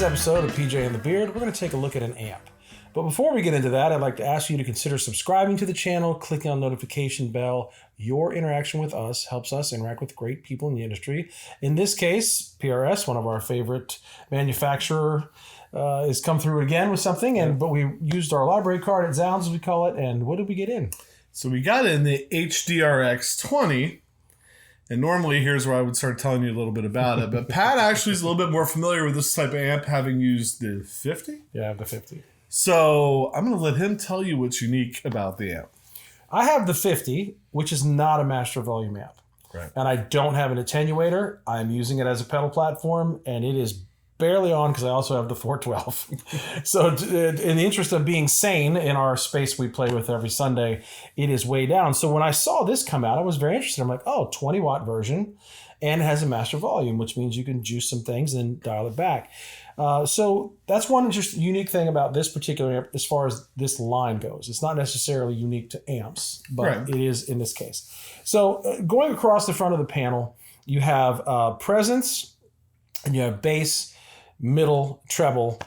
episode of PJ and the Beard, we're going to take a look at an amp. But before we get into that, I'd like to ask you to consider subscribing to the channel, clicking on the notification bell. Your interaction with us helps us interact with great people in the industry. In this case, PRS, one of our favorite manufacturer, has come through again with something, but we used our library card at Zzounds, as we call it, and what did we get in? So we got in the HDRX 20, and normally here's where I would start telling you a little bit about it, but Pat actually is a little bit more familiar with this type of amp, having used the 50? Yeah, the 50. So I'm going to let him tell you what's unique about the amp. I have the 50, which is not a master volume amp. Right. And I don't have an attenuator. I'm using it as a pedal platform, and it is barely on because I also have the 412. So in the interest of being sane in our space we play with every Sunday, it is way down. So when I saw this come out, I was very interested. I'm like, oh, 20-watt version, and it has a master volume, which means you can juice some things and dial it back. So that's one just unique thing about this particular amp as far as this line goes. It's not necessarily unique to amps, but It is in this case. So going across the front of the panel, you have presence, and you have bass, middle, treble,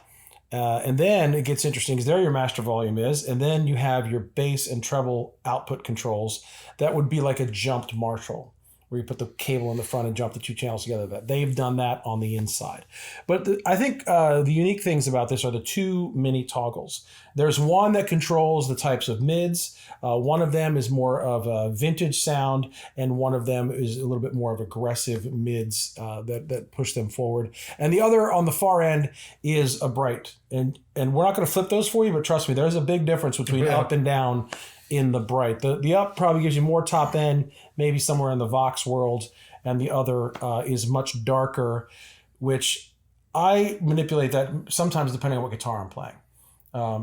and then it gets interesting because there your master volume is, and then you have your bass and treble output controls. That would be like a jumped Marshall, where you put the cable in the front and jump the two channels together. They've done that on the inside. But I think the unique things about this are the two mini toggles. There's one that controls the types of mids. One of them is more of a vintage sound, and one of them is a little bit more of aggressive mids that push them forward. And the other on the far end is a bright. And we're not going to flip those for you, but trust me, there's a big difference between up and down in the bright. The up probably gives you more top end, maybe somewhere in the Vox world, and the other is much darker, which I manipulate that sometimes depending on what guitar I'm playing.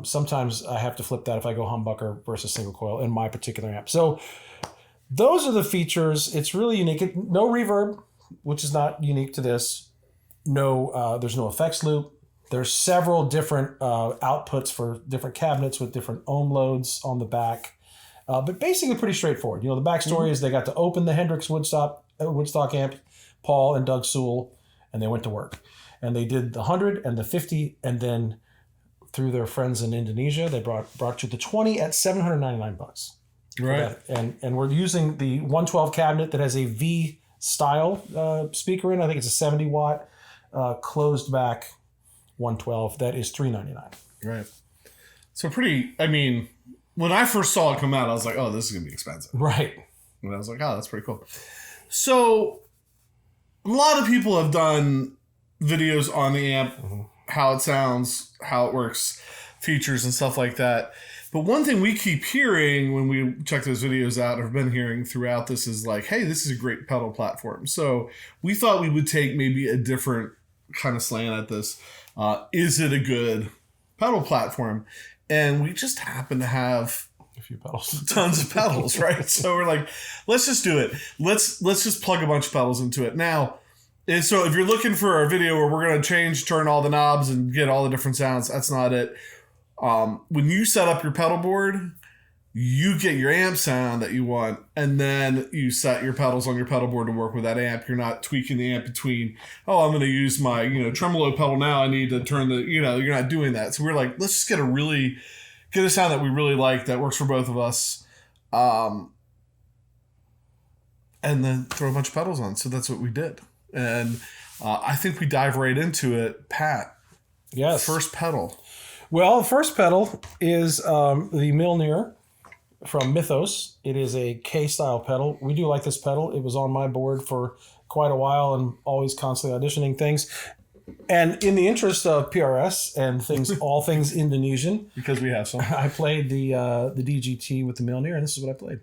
Sometimes I have to flip that if I go humbucker versus single coil in my particular amp. So those are the features. It's really unique. No reverb, which is not unique to this. No, there's no effects loop. There's several different outputs for different cabinets with different ohm loads on the back. But basically pretty straightforward. You know, the backstory is they got to open the Hendrix Woodstock amp, Paul and Doug Sewell, and they went to work. And they did the 100 and the 50, and then through their friends in Indonesia, they brought you the 20 at $799. Right. And we're using the 112 cabinet that has a V style speaker in. I think it's a 70-watt closed back 112 that is $399. Right. So I mean, when I first saw it come out, I was like, oh, this is going to be expensive. Right. And I was like, oh, that's pretty cool. So a lot of people have done videos on the amp, how it sounds, how it works, features and stuff like that. But one thing we keep hearing when we check those videos out, or have been hearing throughout this, is like, hey, this is a great pedal platform. So we thought we would take maybe a different kind of slant at this. Is it a good pedal platform? And we just happen to have a few pedals, tons of pedals, right? So we're like, let's just do it. Let's just plug a bunch of pedals into it. Now, and so if you're looking for a video where we're going to turn all the knobs and get all the different sounds, that's not it. When you set up your pedal board, you get your amp sound that you want, and then you set your pedals on your pedal board to work with that amp. You're not tweaking the amp between, oh, I'm going to use my, tremolo pedal now. I need to turn the, you're not doing that. So we're like, let's just get a sound that we really like that works for both of us. And then throw a bunch of pedals on. So that's what we did. And I think we dive right into it. Pat. Yes. First pedal. Well, the first pedal is the Mjolnir from Mythos. It is a K-style pedal. We do like this pedal. It was on my board for quite a while and always constantly auditioning things. And in the interest of PRS and things, all things Indonesian, because we have some, I played the DGT with the Mjolnir, and this is what I played.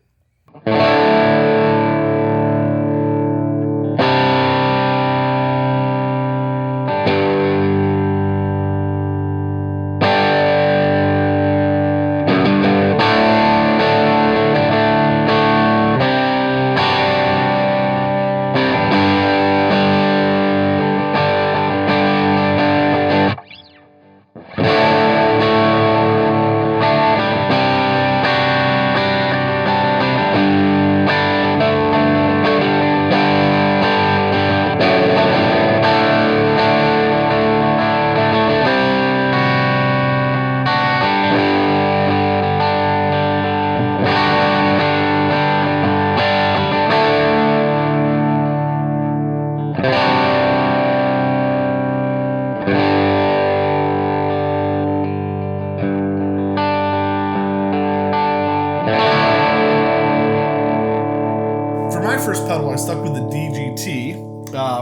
first pedal, I stuck with the DGT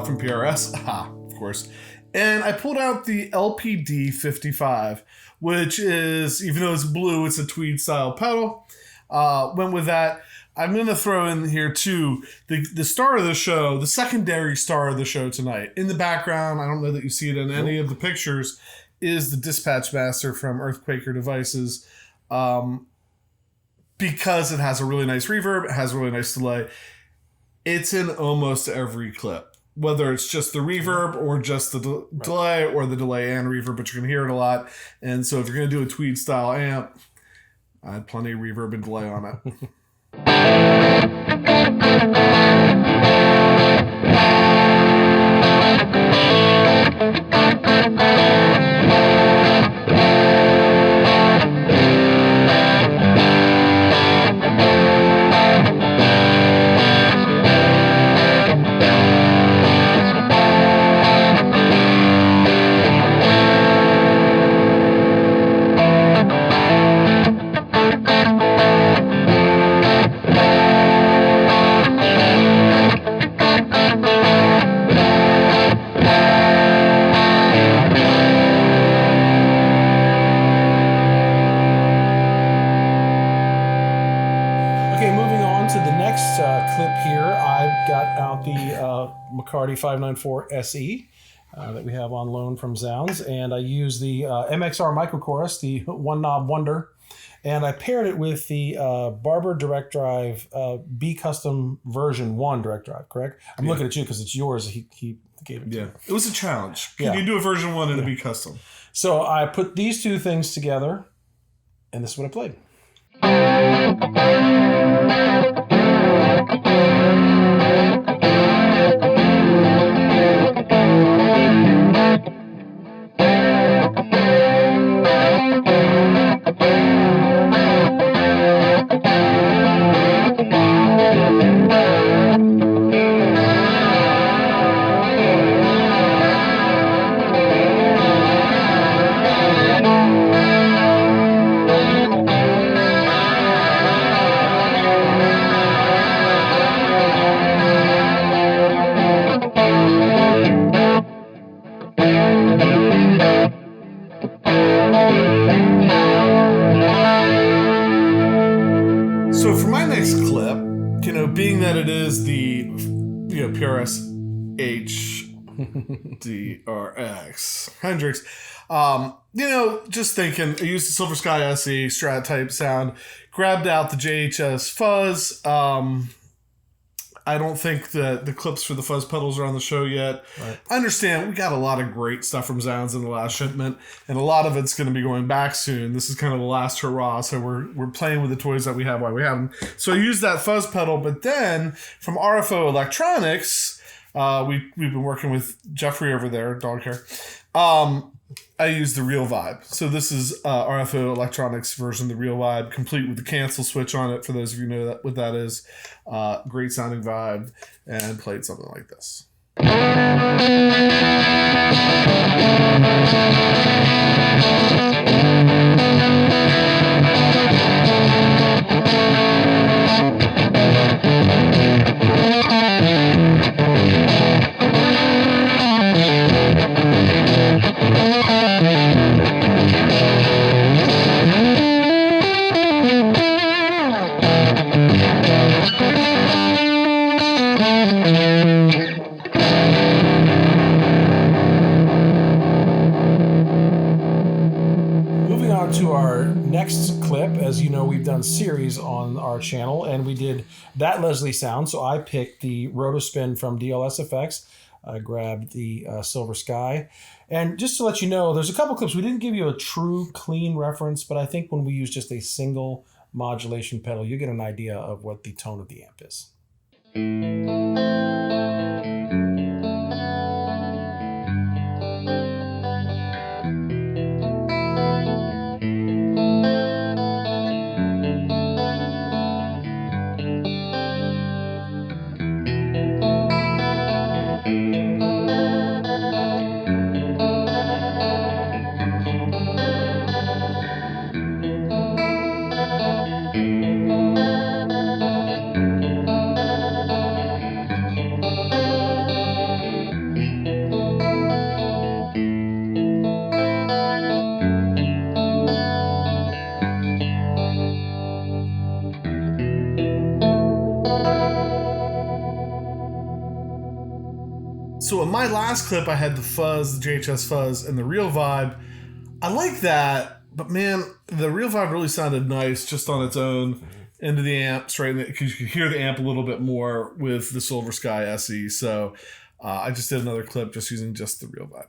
from PRS, of course, and I pulled out the LPD 55, which is, even though it's blue, it's a tweed style pedal. Went with that. I'm going to throw in here too the star of the show, the secondary star of the show tonight. In the background, I don't know that you see it in any of the pictures, is the Dispatch Master from Earthquaker Devices. Because it has a really nice reverb, it has a really nice delay. It's in almost every clip, whether it's just the reverb or just the delay, or the delay and reverb, but you're going to hear it a lot. And so if you're going to do a tweed style amp, I had plenty of reverb and delay on it. McCarty 594 SE that we have on loan from Zzounds, and I use the MXR Microchorus, the one knob wonder, and I paired it with the Barber Direct Drive B Custom version 1 Direct Drive, correct? I'm looking at you because it's yours. He gave it to me. It was a challenge. Can you do a version 1 and a B Custom? So I put these two things together, and this is what I played. PRS HDRX Hendrix. Just thinking, I used the Silver Sky SE Strat type sound, grabbed out the JHS Fuzz. I don't think that the clips for the Fuzz pedals are on the show yet. Right. I understand we got a lot of great stuff from Zzounds in the last shipment, and a lot of it's going to be going back soon. This is kind of the last hurrah, so we're playing with the toys that we have while we have them. So I used that Fuzz pedal, but then from RFO Electronics, we've been working with Jeffrey over there, dog hair. I used the Real Vibe. So this is RFO Electronics version, the Real Vibe, complete with the cancel switch on it. For those of you who know what that is, great sounding vibe, and played something like this. As you know, we've done series on our channel, and we did that Leslie sound. So I picked the RotoSPIN from DLS Effects. I grabbed the Silver Sky. And just to let you know, there's a couple clips. We didn't give you a true clean reference, but I think when we use just a single modulation pedal, you get an idea of what the tone of the amp is. So in my last clip, I had the Fuzz, the JHS Fuzz, and the Real Vibe. I like that, but man, the Real Vibe really sounded nice just on its own into the amp, straight in it, because you could hear the amp a little bit more with the Silver Sky SE. So I just did another clip just using just the Real Vibe.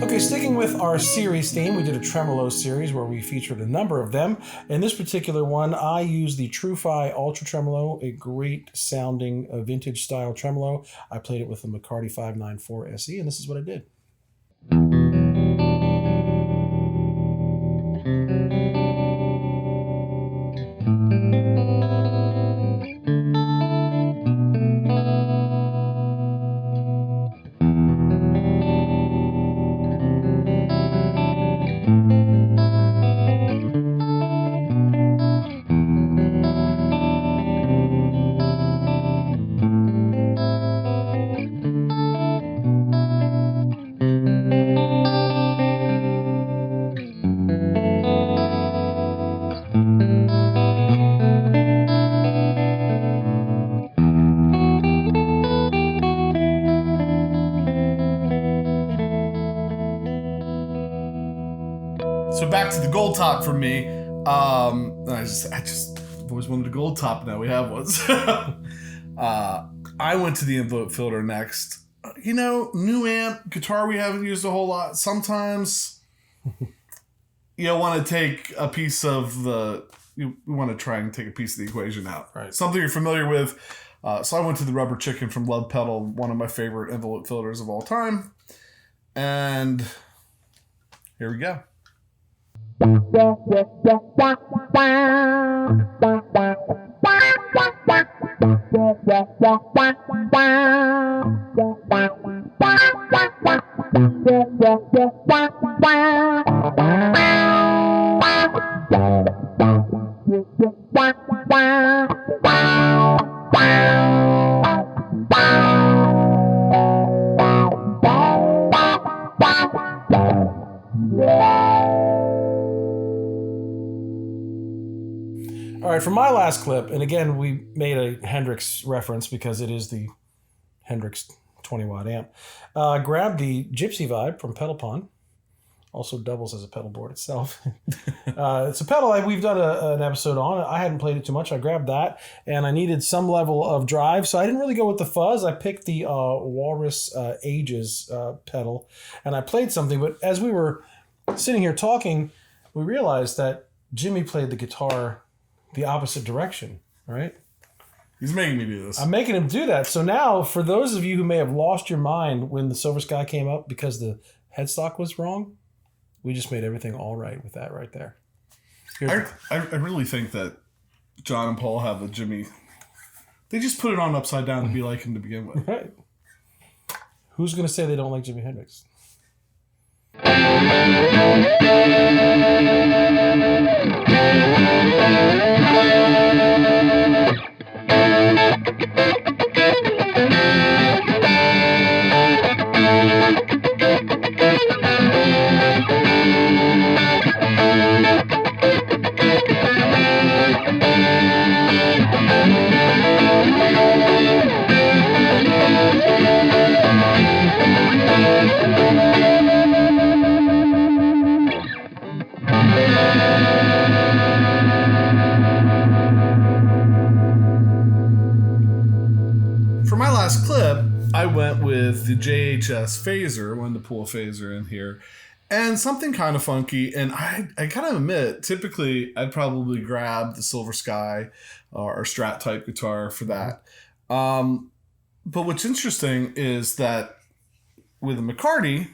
Okay, sticking with our series theme, we did a Tremolo series where we featured a number of them. In this particular one, I used the Tru-Fi Ultra Tremolo, a great sounding vintage style tremolo. I played it with the McCarty 594 SE, and this is what I did. So back to the gold top for me. I just always wanted a gold top. Now we have one. So, I went to the envelope filter next. You know, new amp, guitar we haven't used a whole lot. Sometimes you want to take a piece of you want to try and take a piece of the equation out. Right. Something you're familiar with. So I went to the Rubber Chicken from LovePedal, one of my favorite envelope filters of all time. And here we go. All right, for my last clip, and again, we made a Hendrix reference because it is the Hendrix 20-watt amp. Grabbed the Gypsy Vibe from Pedal Pond. Also doubles as a pedal board itself. It's a pedal we've done an episode on. I hadn't played it too much. I grabbed that, and I needed some level of drive, so I didn't really go with the Fuzz. I picked the Walrus Ages pedal, and I played something. But as we were sitting here talking, we realized that Jimmy played the guitar the opposite direction, right? He's making me do this. I'm making him do that. So now, for those of you who may have lost your mind when the Silver Sky came up because the headstock was wrong, we just made everything all right with that right there. I really think that John and Paul have a Jimmy. They just put it on upside down to be like him to begin with. Right. Who's going to say they don't like Jimi Hendrix? For my last clip, I went with the JHS Phaser, wanted to pull a Phaser in here, and something kind of funky. And I kind of admit, typically I'd probably grab the Silver Sky or Strat type guitar for that. But what's interesting is that with a McCarty,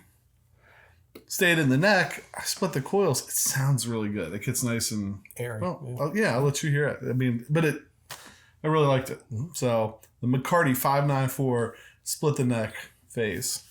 stayed in the neck. I split the coils. It sounds really good. It gets nice and airy. Well, yeah, I'll let you hear it. I mean, but I really liked it. Mm-hmm. So the McCarty 594 split the neck phase.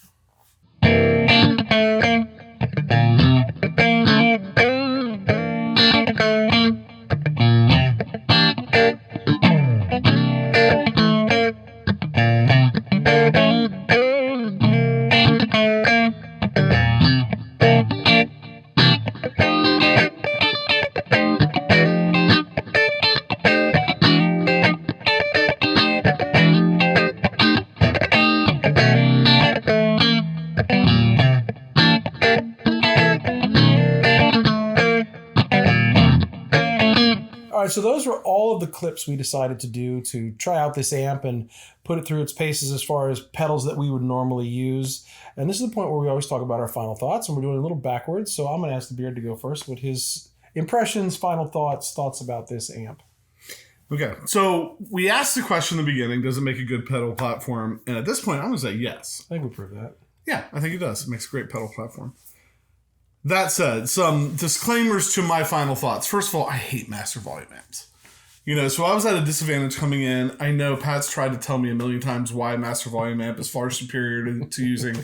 So those were all of the clips we decided to do to try out this amp and put it through its paces as far as pedals that we would normally use. And this is the point where we always talk about our final thoughts, and we're doing a little backwards. So I'm going to ask the Beard to go first with his impressions, final thoughts about this amp. Okay, so we asked the question in the beginning, does it make a good pedal platform? And at this point, I'm going to say yes. I think we proved that. Yeah, I think it does. It makes a great pedal platform. That said, some disclaimers to my final thoughts. First of all, I hate master volume amps. So I was at a disadvantage coming in. I know Pat's tried to tell me a million times why a master volume amp is far superior to using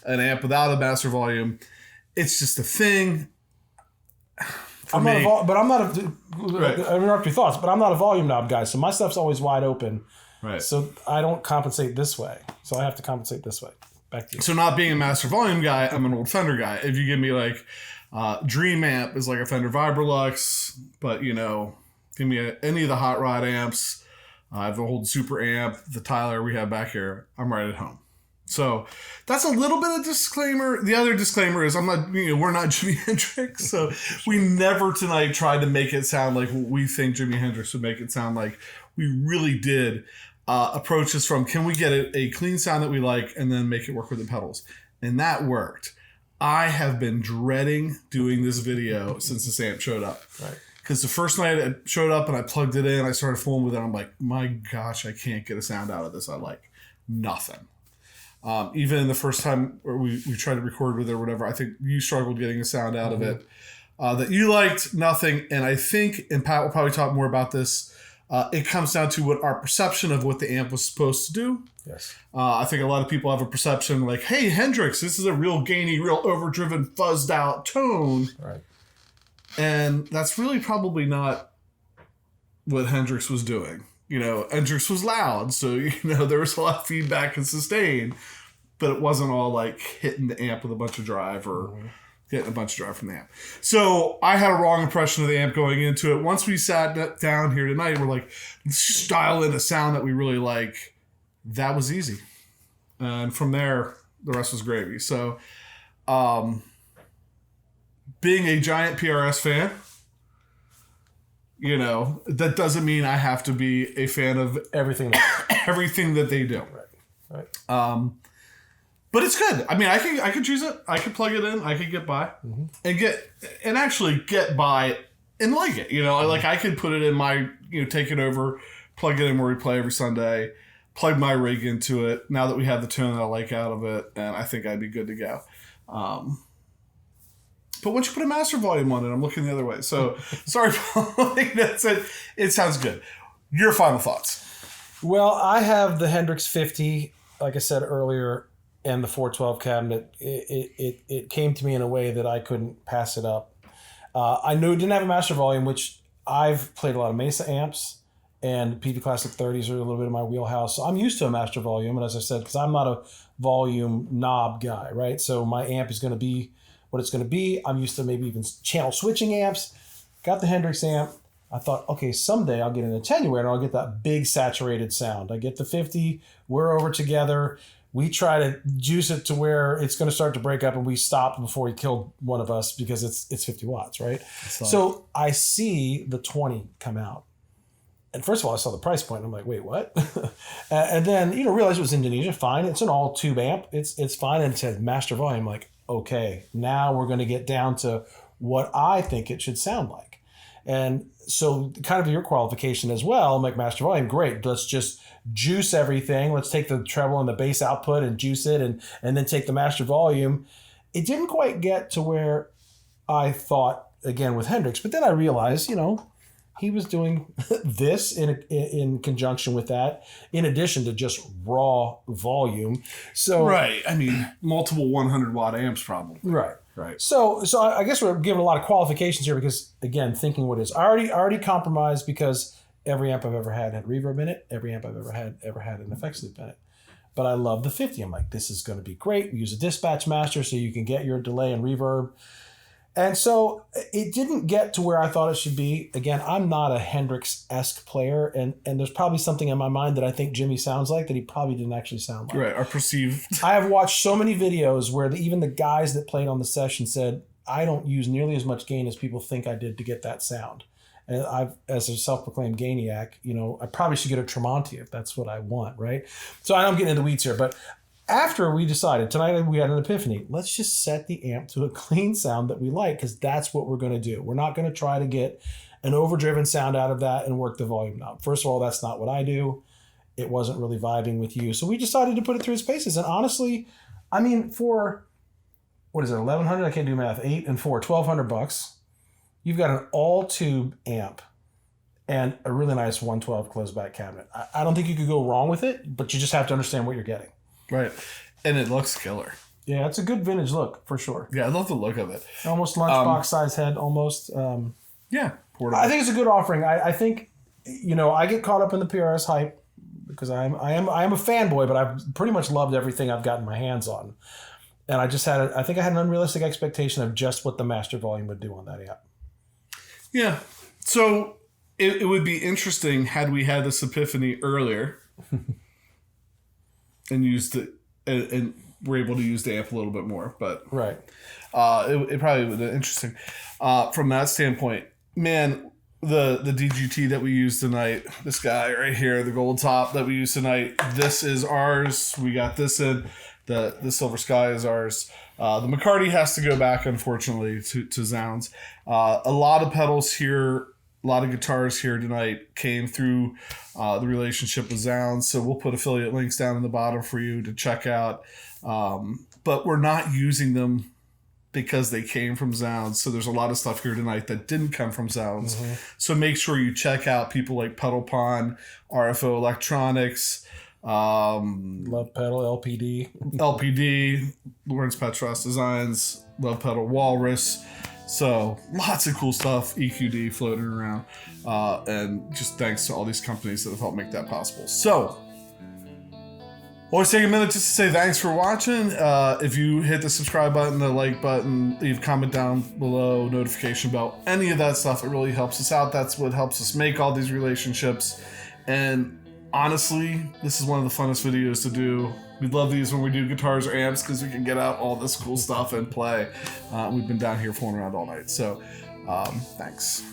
an amp without a master volume. It's just a thing. I'm not I interrupt your thoughts, but I'm not a volume knob guy, so my stuff's always wide open. Right. So I don't compensate this way. So I have to compensate this way. Back to you. So not being a master volume guy, I'm an old Fender guy. If you give me like Dream amp is like a Fender Vibrolux, but give me any of the hot rod amps. I have the old Super amp, the Tyler we have back here. I'm right at home. So that's a little bit of disclaimer. The other disclaimer is we're not Jimi Hendrix. So we never tonight tried to make it sound like what we think Jimi Hendrix would make it sound like. We really did approach this from, can we get a clean sound that we like and then make it work with the pedals? And that worked. I have been dreading doing this video since this amp showed up. Right. Because the first night it showed up and I plugged it in, I started fooling with it. I'm like, my gosh, I can't get a sound out of this. I like nothing. Even the first time we tried to record with it or whatever, I think you struggled getting a sound out of it. That you liked nothing. And I think, and Pat will probably talk more about this, it comes down to what our perception of what the amp was supposed to do. Yes. I think a lot of people have a perception like, hey, Hendrix, this is a real gainy, real overdriven, fuzzed out tone. Right. And that's really probably not what Hendrix was doing. Hendrix was loud, so, there was a lot of feedback and sustain, but it wasn't all like hitting the amp with a bunch of drive or getting a bunch of drive from the amp. So I had a wrong impression of the amp going into it. Once we sat down here tonight, we're like, let's just dial in a sound that we really like. That was easy. And from there, the rest was gravy. So, being a giant PRS fan, that doesn't mean I have to be a fan of everything that they do. Right. But it's good. I mean, I could choose it. I could plug it in. I could get by and actually get by and like it. Like I could put it in my, take it over, plug it in where we play every Sunday, plug my rig into it. Now that we have the tone that I like out of it, and I think I'd be good to go. But once you put a master volume on it, I'm looking the other way. So, sorry, Paul. That's it. It sounds good. Your final thoughts. Well, I have the Hendrix 50, like I said earlier, and the 412 cabinet. It came to me in a way that I couldn't pass it up. I knew it didn't have a master volume, which I've played a lot of Mesa amps, and PV Classic 30s are a little bit of my wheelhouse. So I'm used to a master volume, and as I said, because I'm not a volume knob guy, right? So my amp is going to be what it's going to be. I'm used to maybe even channel switching amps. Got the Hendrix amp. I thought, okay, someday I'll get an attenuator and I'll get that big saturated sound. I get the 50, we're over together. We try to juice it to where it's going to start to break up, and we stopped before he killed one of us because it's 50 watts, right? So I see the 20 come out. And first of all, I saw the price point. And I'm like, wait, what? And then, realized it was Indonesia. Fine. It's an all tube amp. It's fine. And it said master volume. Like, okay, now we're going to get down to what I think it should sound like. And so kind of your qualification as well, I'm like, master volume, great. Let's just juice everything. Let's take the treble and the bass output and juice it and then take the master volume it didn't quite get to where I thought, again, with Hendrix. But then I realized, he was doing this in conjunction with that, in addition to just raw volume. So right. I mean, multiple 100 watt amps probably. Right. Right. So I guess we're giving a lot of qualifications here because, again, thinking what is. I already compromised because every amp I've ever had reverb in it. Every amp I've ever had an effects loop in it. But I love the 50. I'm like, this is going to be great. We use a dispatch master so you can get your delay and reverb. And so it didn't get to where I thought it should be. Again, I'm not a Hendrix-esque player, and there's probably something in my mind that I think Jimmy sounds like that he probably didn't actually sound like. Right, or perceived. I have watched so many videos where even the guys that played on the session said, I don't use nearly as much gain as people think I did to get that sound. And I've, as a self-proclaimed gainiac, I probably should get a Tremonti if that's what I want, right? So I don't get into the weeds here, but after we decided, tonight we had an epiphany, let's just set the amp to a clean sound that we like, because that's what we're going to do. We're not going to try to get an overdriven sound out of that and work the volume knob. First of all, that's not what I do. It wasn't really vibing with you. So we decided to put it through its paces. And honestly, I mean, for, what is it, 1,100? I can't do math. 8 and 4, $1,200. You've got an all-tube amp and a really nice 112 closed-back cabinet. I don't think you could go wrong with it, but you just have to understand what you're getting. Right. And it looks killer. Yeah, it's a good vintage look, for sure. Yeah, I love the look of it. Almost lunchbox size head, almost. Yeah, portable. I think it's a good offering. I think, I get caught up in the PRS hype because I am a fanboy, but I've pretty much loved everything I've gotten my hands on. And I think I had an unrealistic expectation of just what the master volume would do on that amp. Yeah. So it would be interesting had we had this epiphany earlier and used it and were able to use the amp a little bit more. But right. It probably would have been interesting. From that standpoint, man, the DGT that we used tonight, this guy right here, the gold top that we used tonight, this is ours. We got this in. The Silver Sky is ours. The McCarty has to go back, unfortunately, to Zzounds. A lot of pedals here, a lot of guitars here tonight came through the relationship with Zzounds. So we'll put affiliate links down in the bottom for you to check out. But we're not using them because they came from Zzounds. So there's a lot of stuff here tonight that didn't come from Zzounds. Mm-hmm. So make sure you check out people like Pedal Pond, RFO Electronics, LovePedal, LPD, Lawrence Petros Designs, LovePedal, Walrus. So lots of cool stuff, EQD floating around, and just thanks to all these companies that have helped make that possible. So always take a minute just to say thanks for watching. If you hit the subscribe button, the like button, leave a comment down below, notification bell, any of that stuff, it really helps us out. That's what helps us make all these relationships. And honestly, this is one of the funnest videos to do. We love these when we do guitars or amps because we can get out all this cool stuff and play. We've been down here fooling around all night. So thanks.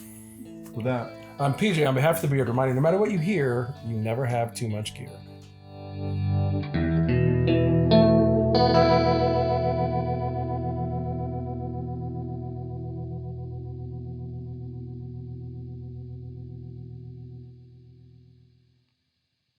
With that, I'm PJ on behalf of the Beard, reminding no matter what you hear, you never have too much gear.